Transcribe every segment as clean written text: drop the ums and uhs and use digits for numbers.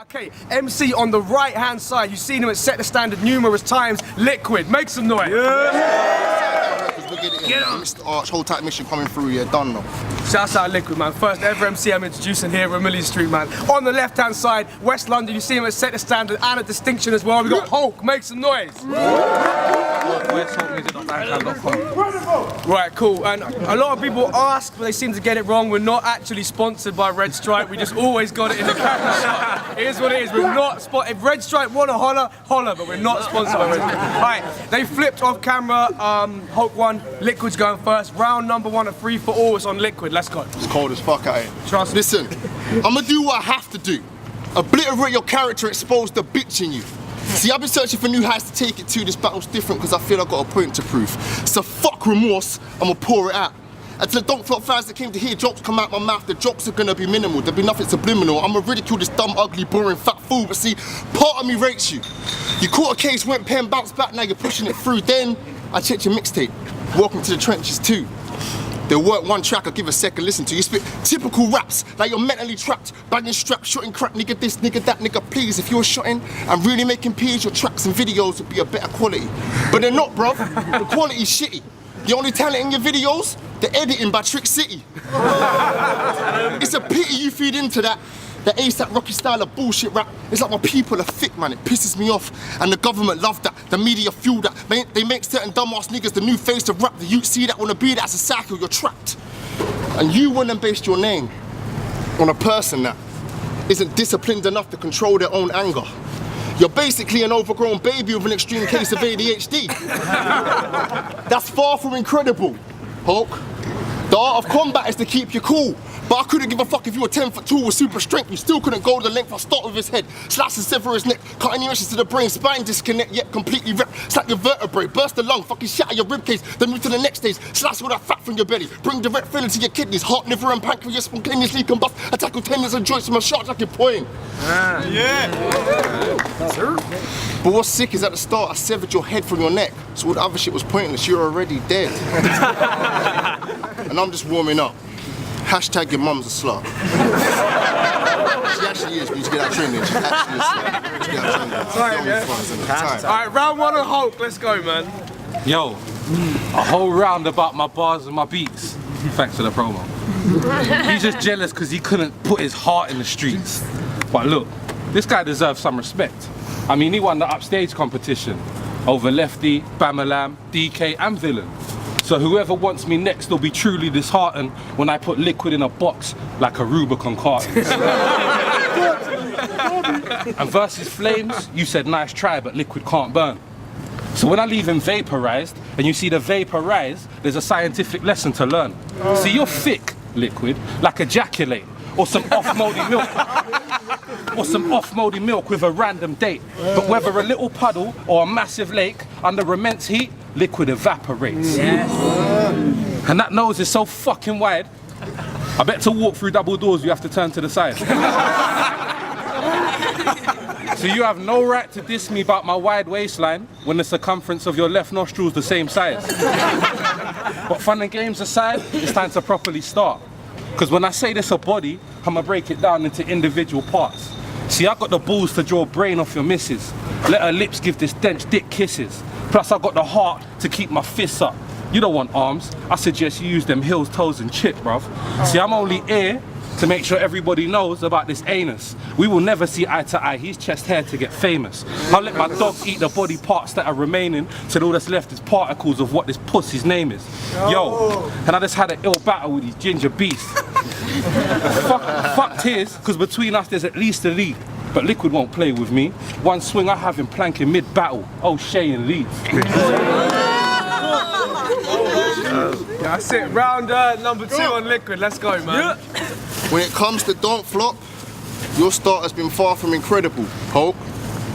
Okay, MC on the right-hand side, you've seen him at Set the Standard numerous times. Liquid, make some noise. Get him. Mr. Arch, whole tight mission coming through, yeah, done now. Shouts out Liquid, man. First ever MC I'm introducing here, Ramillion Street, man. On the left-hand side, West London, you see him at Set the Standard and a distinction as well. We got Hulk, make some noise. Right, cool. And a lot of people ask, but they seem to get it wrong. We're not actually sponsored by Red Stripe. We just always got it in the camera shot. It is what it is. We're not If Red Stripe want to holler, but we're not sponsored by Red Stripe. All right, they flipped off camera. Hulk won. Liquid's going first. Round number 1 of 3 for all. It's on Liquid. Let's go. It's cold as fuck out here. Trust me. Listen, I'ma do what I have to do. Obliterate your character, expose the bitch in you. See, I've been searching for new heights to take it to. This battle's different because I feel I got a point to prove. So fuck remorse, I'ma pour it out. And to the Don't Flop fans that came to hear jokes come out my mouth, the jokes are gonna be minimal. There'll be nothing subliminal. I'ma ridicule this dumb, ugly, boring, fat fool. But see, part of me rates you. You caught a case, went pen, bounced back, now you're pushing it through. Then I checked your mixtape. Welcome to the trenches too. They'll work one track, I'll give a second listen to. You spit typical raps, like you're mentally trapped, banging straps, shooting crap, nigga this, nigga that, nigga please. If you're shotting and really making P's, your tracks and videos would be a better quality. But they're not, bruv. The quality's shitty. The only talent in your videos, the editing by Trick City. It's a pity you feed into that. The ASAP Rocky style of bullshit rap. It's like my people are thick, man. It pisses me off. And the government love that. The media fuel that. They make certain dumbass niggas the new face of rap. The youth see that, wanna be that. It's a cycle, you're trapped. And you wouldn't base your name on a person that isn't disciplined enough to control their own anger. You're basically an overgrown baby with an extreme case of ADHD. That's far from incredible, Hulk. The art of combat is to keep you cool. But I couldn't give a fuck if you were 10 foot tall with super strength. You still couldn't go the length. I start with his head, slash and sever his neck, cut any inches to the brain, spine disconnect, yet completely rip, slap your vertebrae, burst the lung, fucking shatter your ribcage, then move to the next stage, slash all that fat from your belly, bring direct feeling to your kidneys, heart, liver and pancreas spontaneously combust, attack with tendons and joints from a sharp jacket point. But what's sick is at the start I severed your head from your neck, so all the other shit was pointless, you're already dead. And I'm just warming up. Hashtag your mum's a slut. She actually is, we need to get that training. She actually is a slut. Alright, round 1 of Hulk, let's go, man. Yo, a whole round about my bars and my beats. Thanks for the promo. He's just jealous because he couldn't put his heart in the streets. But look, this guy deserves some respect. I mean, he won the upstage competition over Lefty, Bamalam, DK and Villain. So whoever wants me next will be truly disheartened when I put Liquid in a box like a Rubicon carton. And versus Flames, you said nice try, but Liquid can't burn. So when I leave him vaporized, and you see the vapor rise, there's a scientific lesson to learn. See, you're thick, Liquid, like ejaculate, or some off-moldy milk. Or some off-moldy milk with a random date. But whether a little puddle or a massive lake, under immense heat, Liquid evaporates. Yes. And that nose is so fucking wide, I bet to walk through double doors you have to turn to the side. So you have no right to diss me about my wide waistline when the circumference of your left nostril is the same size. But fun and games aside, it's time to properly start. Because when I say this a body, I'ma break it down into individual parts. See, I got the balls to draw brain off your missus. Let her lips give this dense dick kisses. Plus I got the heart to keep my fists up. You don't want arms, I suggest you use them heels, toes and chip, bruv. See, I'm only here to make sure everybody knows about this anus. We will never see eye to eye, he's chest hair to get famous. I'll let my dog eat the body parts that are remaining till all that's left is particles of what this pussy's name is. Yo, and I just had an ill battle with these ginger beasts. Fuck tears, because between us there's at least a lead. But Liquid won't play with me. One swing I have him planking mid-battle. O'Shea and Leeds. That's it, round number 2 on Liquid, let's go, man. When it comes to Don't Flop, your start has been far from incredible, Hulk.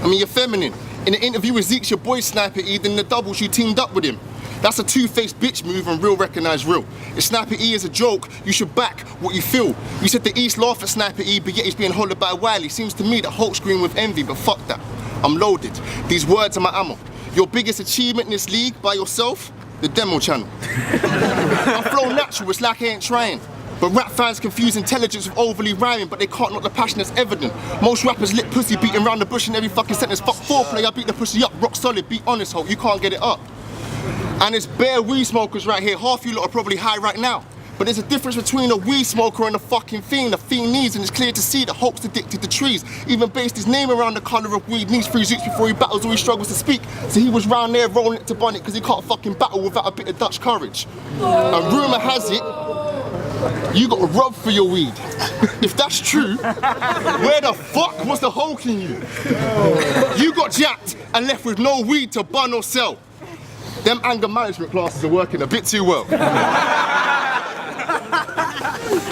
I mean, you're feminine. In the interview with Zeke's your boy Sniper E, then the doubles you teamed up with him. That's a two-faced bitch move and real recognize real. If Sniper E is a joke, you should back what you feel. You said the East laugh at Sniper E, but yet he's being hollered by Wiley. Seems to me that Hulk's green with envy, but fuck that. I'm loaded. These words are my ammo. Your biggest achievement in this league by yourself? The demo channel. I flow natural, it's like I ain't trying. But rap fans confuse intelligence with overly rhyming, but they can't knock the passion that's evident. Most rappers lick pussy beating around the bush in every fucking sentence. Fuck foreplay, I beat the pussy up, rock solid, be honest, hope you can't get it up. And it's bare weed smokers right here, half you lot are probably high right now. But there's a difference between a weed smoker and a fucking fiend. The fiend needs, and it's clear to see that Hulk's addicted to trees. Even based his name around the colour of weed. Needs 3 zoots before he battles or he struggles to speak. So he was round there rolling it to bun it because he can't fucking battle without a bit of Dutch courage. And rumour has it, you got robbed for your weed. If that's true, where the fuck was the Hulk in you? You got jacked and left with no weed to bun or sell. Them anger management classes are working a bit too well.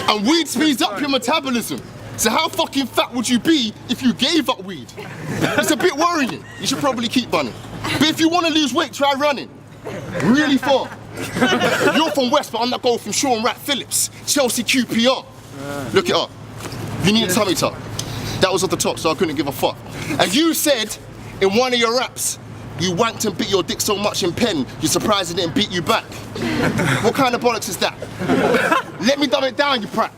And weed speeds up your metabolism. So how fucking fat would you be if you gave up weed? It's a bit worrying. You should probably keep bunning. But if you want to lose weight, try running. Really far. You're from West, but I'm not going from Sean Rat Phillips. Chelsea QPR. Look it up. You need a tummy tuck. That was off the top, so I couldn't give a fuck. And you said in one of your raps, you wanked and bit your dick so much in pen, you're surprised it didn't beat you back. What kind of bollocks is that? Let me dumb it down, you prat.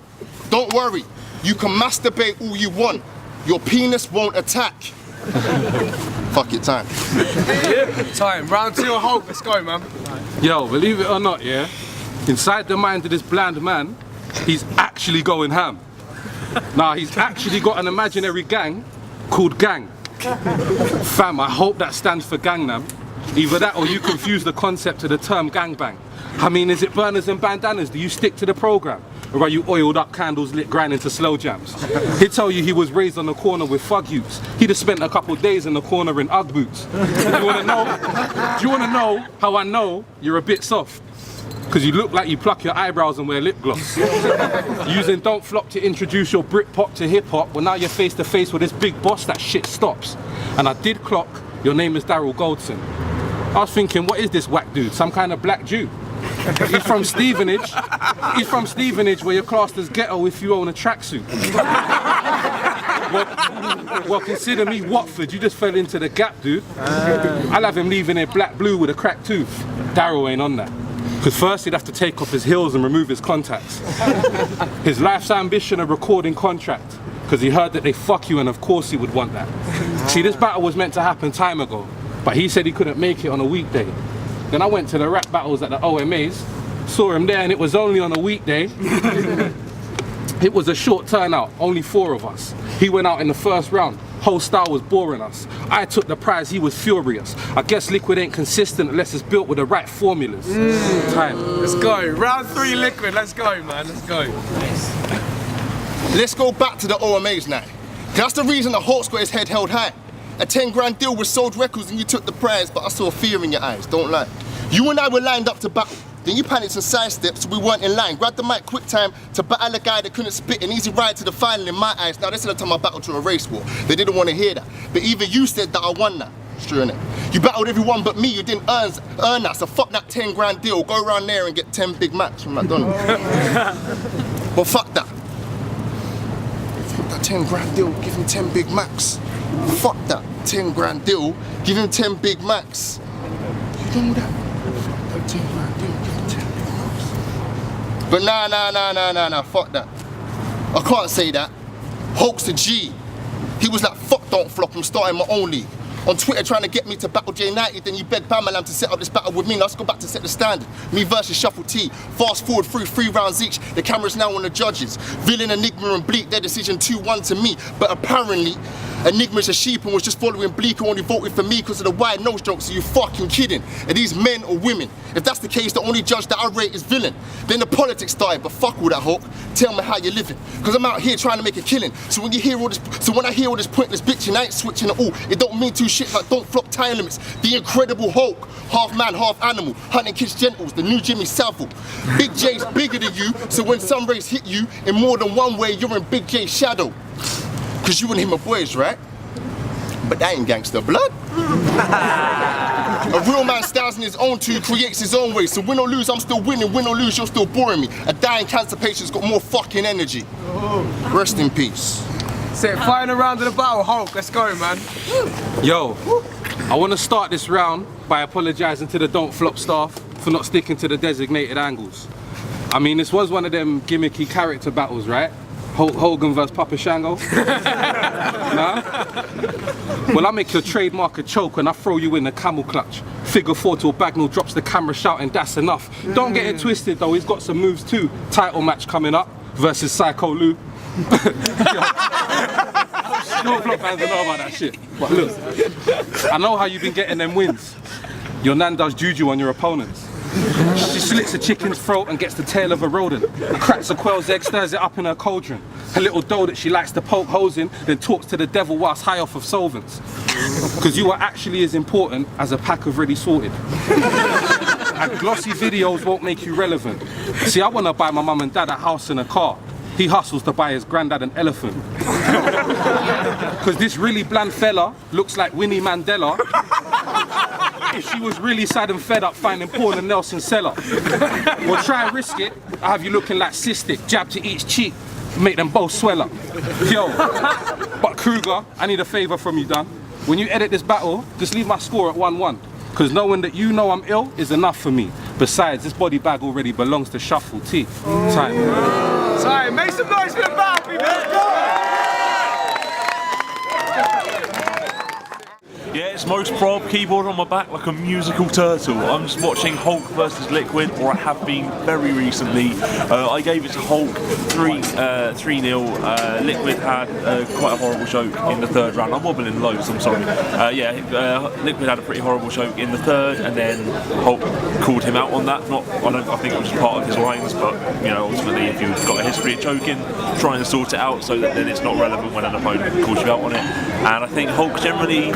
Don't worry, you can masturbate all you want. Your penis won't attack. Fuck it, time. Time, round 2 of Hulk, let's go, man. Yo, believe it or not, yeah, inside the mind of this bland man, he's actually going ham. Now, he's actually got an imaginary gang called Gang. Fam, I hope that stands for Gangnam. Either that or you confuse the concept to the term gangbang. I mean, is it burners and bandanas? Do you stick to the program? Or are you oiled up candles lit grinding to slow jams? He'd tell you he was raised on the corner with fug youths. He'd have spent a couple days in the corner in Ugg boots. Do you wanna know how I know you're a bit soft? Because you look like you pluck your eyebrows and wear lip gloss. Using Don't Flop to introduce your Britpop to hip hop, well now you're face to face with this big boss, that shit stops. And I did clock, your name is Daryl Goldson. I was thinking, what is this whack dude? Some kind of black Jew? He's from Stevenage. He's from Stevenage where you're classed as ghetto if you own a tracksuit. Well, consider me Watford, you just fell into the gap, dude. I'll have him leaving it black blue with a cracked tooth. Daryl ain't on that. Because first he'd have to take off his heels and remove his contacts. His life's ambition, a recording contract. Because he heard that they fuck you and of course he would want that. See, this battle was meant to happen time ago, but he said he couldn't make it on a weekday. Then I went to the rap battles at the OMAs, saw him there and it was only on a weekday. It was a short turnout, only 4 of us. He went out in the first round. Whole style was boring us. I took the prize, he was furious. I guess Liquid ain't consistent unless it's built with the right formulas. Time. Let's go. Round 3 Liquid, let's go, man, let's go. Let's go back to the OMAs now. That's the reason the Hulk's got his head held high. A 10 grand deal with sold records and you took the prize, but I saw fear in your eyes, don't lie. You and I were lined up to battle. Then you panicked and sidestepped so we weren't in line. Grabbed the mic quick time to battle a guy that couldn't spit. An easy ride to the final in my eyes. Now this is the time I battled to a race war. They didn't want to hear that. But even you said that I won that. It's true, innit? You battled everyone but me, you didn't earn that. So fuck that 10 grand deal. Go around there and get 10 Big Macs from McDonald's. But fuck that. Fuck that 10 grand deal, give him 10 Big Macs. Fuck that 10 grand deal, give him 10 Big Macs. You know that? Fuck that 10 grand deal, give him 10 Big Macs. But nah, fuck that. I can't say that. Hulk's a G. He was like, fuck Don't Flop, I'm starting my own league. On Twitter trying to get me to battle J90, then you begged Bamalam to set up this battle with me. Now let's go back to set the standard. Me versus Shuffle T. Fast forward through 3 rounds each. The camera's now on the judges. Villain, Enigma and Bleak, their decision 2-1 to me. But apparently, Enigma's a sheep and was just following Bleak who only voted for me because of the wide nose jokes. Are you fucking kidding? Are these men or women? If that's the case, the only judge that I rate is Villain. Then the politics started, but fuck all that, Hulk. Tell me how you're living. Because I'm out here trying to make a killing. So when I hear all this pointless bitching, I ain't switching at all. It don't mean too shit like Don't Flop time limits. The Incredible Hulk, half man, half animal. Hunting Kids Gentles, the new Jimmy Savile. Big J's bigger than you, so when sun rays hit you, in more than one way, you're in Big J's shadow. Cause you and him are boys, right? But that ain't gangster blood. A real man styles in his own tune, creates his own way. So win or lose, I'm still winning. Win or lose, you're still boring me. A dying cancer patient's got more fucking energy. Rest in peace. Set final round of the battle, Hulk, let's go, man. Yo, I want to start this round by apologising to the Don't Flop staff for not sticking to the designated angles. I mean, this was one of them gimmicky character battles, right? Hulk Hogan versus Papa Shango. Nah? Well, I make your trademark a choke and I throw you in the camel clutch. Figure 4 till Bagnall drops the camera shouting, that's enough. Don't get it twisted though, he's got some moves too. Title match coming up versus Psycho Lou. No vlog fans don't know about that shit. But look, I know how you've been getting them wins. Your nan does juju on your opponents. She slits a chicken's throat and gets the tail of a rodent. Cracks a quail's egg, stirs it up in her cauldron. Her little dough that she likes to poke holes in, then talks to the devil whilst high off of solvents. Because you are actually as important as a pack of ready sorted. And glossy videos won't make you relevant. See, I want to buy my mum and dad a house and a car. He hustles to buy his granddad an elephant. Because this really bland fella looks like Winnie Mandela if she was really sad and fed up finding Paul and Nelson Cellar. Well, try and risk it. I have you looking like cystic, jab to each cheek, make them both swell up. Yo, but Kruger, I need a favour from you, Dan. When you edit this battle, just leave my score at 1-1. Because knowing that you know I'm ill is enough for me. Besides, this body bag already belongs to Shuffle T. Time. Sorry, make some noise for the battle, people. Let's go! Yeah, it's most prob, keyboard on my back like a musical turtle. I'm just watching Hulk versus Liquid, or I have been very recently. I gave it to Hulk 3-0. Liquid had quite a horrible choke in the third round. I'm wobbling loads, I'm sorry. Liquid had a pretty horrible choke in the third, and then Hulk called him out on that. I think it was part of his lines, but you know, ultimately, if you've got a history of choking, trying to sort it out so that then it's not relevant when an opponent calls you out on it. And I think Hulk generally,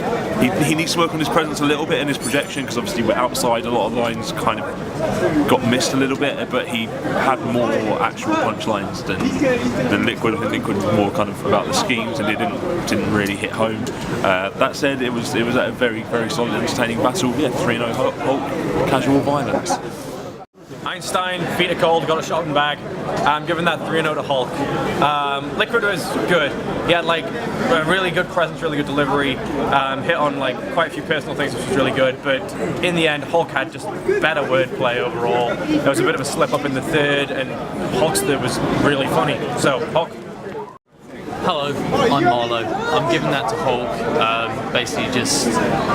he needs to work on his presence a little bit and his projection, because obviously we're outside, a lot of lines kind of got missed a little bit, but he had more actual punchlines than Liquid. I think Liquid was more kind of about the schemes and it didn't really hit home. That said, it was a very, very solid, entertaining battle. Yeah, 3-0 Hulk, casual violence. Einstein, feet are cold, got a shot in bag. I'm giving that 3-0 to Hulk. Liquid was good. He had like a really good presence, really good delivery, hit on like quite a few personal things, which was really good. But in the end, Hulk had just better wordplay overall. There was a bit of a slip up in the third, and Hulkster was really funny. So Hulk. Hello, I'm Marlo. I'm giving that to Hulk. Basically, just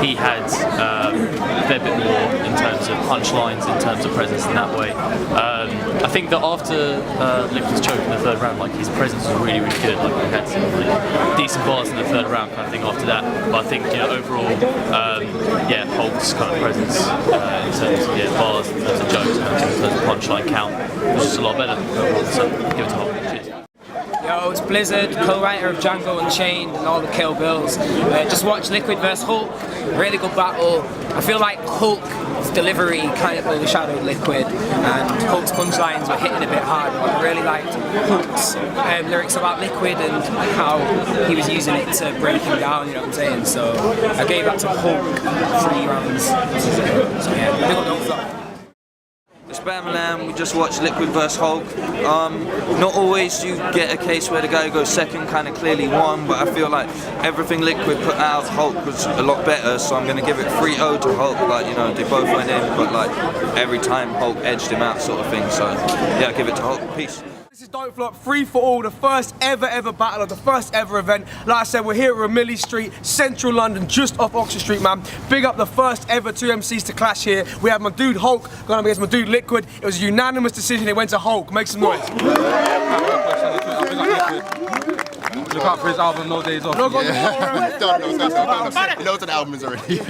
he had a fair bit more in terms of punchlines, in terms of presence in that way. I think that after Liquid's choke in the third round, like his presence was really, really good. Like we had some like, decent bars in the third round, kind of thing after that. But I think overall, Hulk's kind of presence in terms of bars, in terms of jokes, in terms of punchline count was just a lot better. So give it to Hulk. Cheers. Yo, it's Blizzard, co-writer of Django Unchained and all the Kill Bills. Just watched Liquid vs Hulk, really good battle. I feel like Hulk's delivery kind of overshadowed Liquid, and Hulk's punchlines were hitting a bit hard. I really liked Hulk's lyrics about Liquid and how he was using it to break him down, you know what I'm saying? So I gave that to Hulk 3 rounds. So yeah, big up, don't flop. Spamland, we just watched Liquid vs Hulk. Not always you get a case where the guy who goes second kind of clearly won, but I feel like everything Liquid put out, Hulk was a lot better, so I'm going to give it 3-0 to Hulk. Like, you know, they both went in, but like every time Hulk edged him out sort of thing, so yeah, give it to Hulk. Peace. This is Don't Flop, free for all, the first ever battle of the first ever event. Like I said, we're here at Ramillie Street, central London, just off Oxford Street, man. Big up the first ever 2 MCs to clash here. We had my dude Hulk going up against my dude Liquid. It was a unanimous decision, it went to Hulk. Make some noise. Look out for his album, No Days Off. He knows what the album is already.